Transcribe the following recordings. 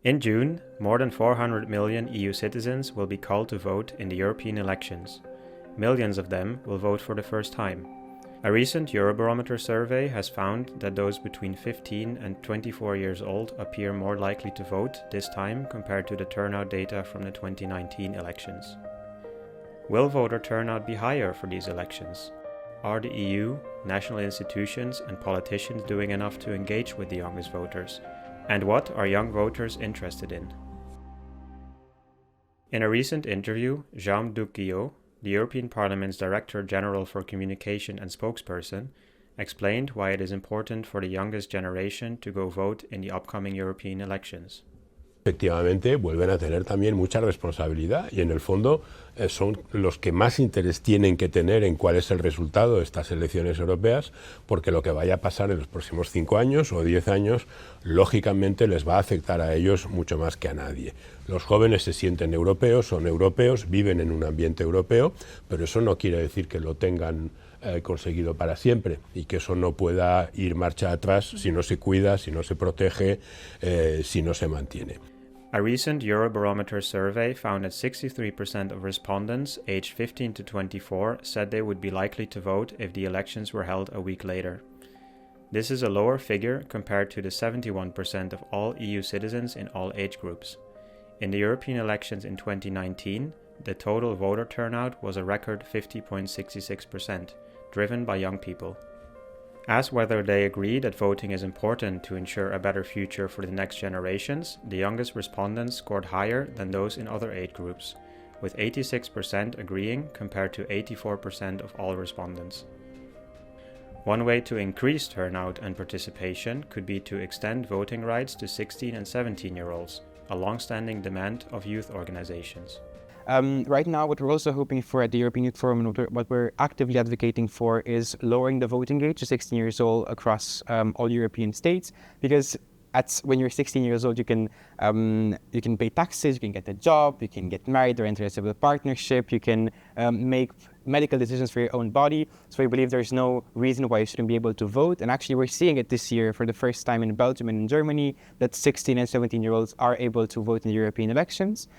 In June, more than 400 million EU citizens will be called to vote in the European elections. Millions of them will vote for the first time. A recent Eurobarometer survey has found that those between 15 and 24 years old appear more likely to vote this time compared to the turnout data from the 2019 elections. Will voter turnout be higher for these elections? Are the EU, national institutions and politicians doing enough to engage with the youngest voters? And what are young voters interested in? In a recent interview, Jaume Duch Guillot, the European Parliament's Director General for Communication and spokesperson, explained why it is important for the youngest generation to go vote in the upcoming European elections. Efectivamente, vuelven a tener también mucha responsabilidad y en el fondo son los que más interés tienen que tener en cuál es el resultado de estas elecciones europeas, porque lo que vaya a pasar en los próximos 5 años o 10 años, lógicamente les va a afectar a ellos mucho más que a nadie. Los jóvenes se sienten europeos, son europeos, viven en un ambiente europeo, pero eso no quiere decir que lo tengan conseguido para siempre y que eso no pueda ir marcha atrás si no se cuida, si no se protege, si no se mantiene. A recent Eurobarometer survey found that 63% of respondents aged 15 to 24 said they would be likely to vote if the elections were held a week later. This is a lower figure compared to the 71% of all EU citizens in all age groups. In the European elections in 2019, the total voter turnout was a record 50.66%, driven by young people. Asked whether they agree that voting is important to ensure a better future for the next generations, the youngest respondents scored higher than those in other age groups, with 86% agreeing compared to 84% of all respondents. One way to increase turnout and participation could be to extend voting rights to 16 and 17-year-olds, a long-standing demand of youth organizations. Right now, what we're also hoping for at the European Youth Forum, and what we're actively advocating for, is lowering the voting age to 16 years old across all European states, because when you're 16 years old, you can pay taxes, you can get a job, you can get married or enter a civil partnership, you can make medical decisions for your own body. So we believe there's no reason why you shouldn't be able to vote. And actually, we're seeing it this year for the first time in Belgium and in Germany, that 16 and 17-year-olds are able to vote in the European elections.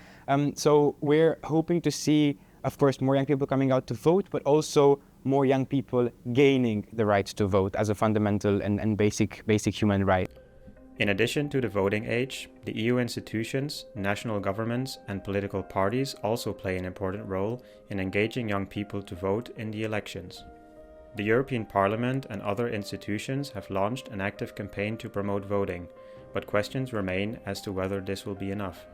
So we're hoping to see, of course, more young people coming out to vote, but also more young people gaining the right to vote as a fundamental and basic human right. In addition to the voting age, the EU institutions, national governments and political parties also play an important role in engaging young people to vote in the elections. The European Parliament and other institutions have launched an active campaign to promote voting, but questions remain as to whether this will be enough.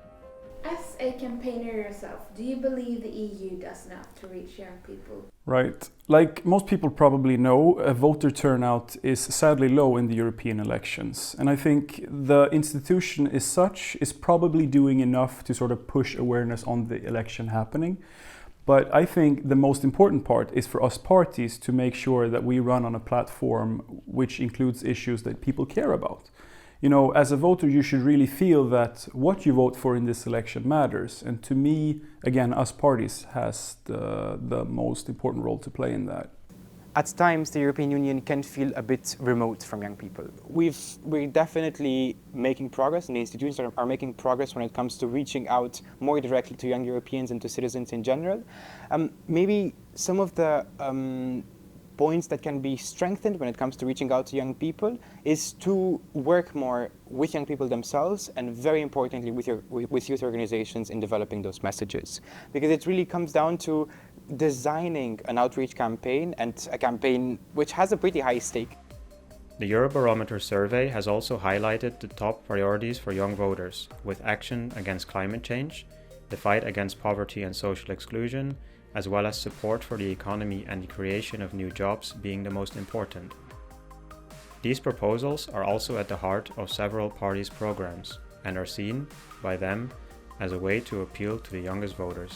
As a campaigner yourself, do you believe the EU does enough to reach young people? Right. Like most people probably know, voter turnout is sadly low in the European elections. And I think the institution as such is probably doing enough to sort of push awareness on the election happening. But I think the most important part is for us parties to make sure that we run on a platform which includes issues that people care about. You know, as a voter, you should really feel that what you vote for in this election matters. And to me, again, us parties has the most important role to play in that. At times, the European Union can feel a bit remote from young people. We're definitely making progress, and the institutions are making progress when it comes to reaching out more directly to young Europeans and to citizens in general. Maybe some of the points that can be strengthened when it comes to reaching out to young people is to work more with young people themselves, and very importantly with youth organizations in developing those messages. Because it really comes down to designing an outreach campaign, and a campaign which has a pretty high stake. The Eurobarometer survey has also highlighted the top priorities for young voters, with action against climate change, the fight against poverty and social exclusion, as well as support for the economy and the creation of new jobs being the most important. These proposals are also at the heart of several parties' programs and are seen by them as a way to appeal to the youngest voters.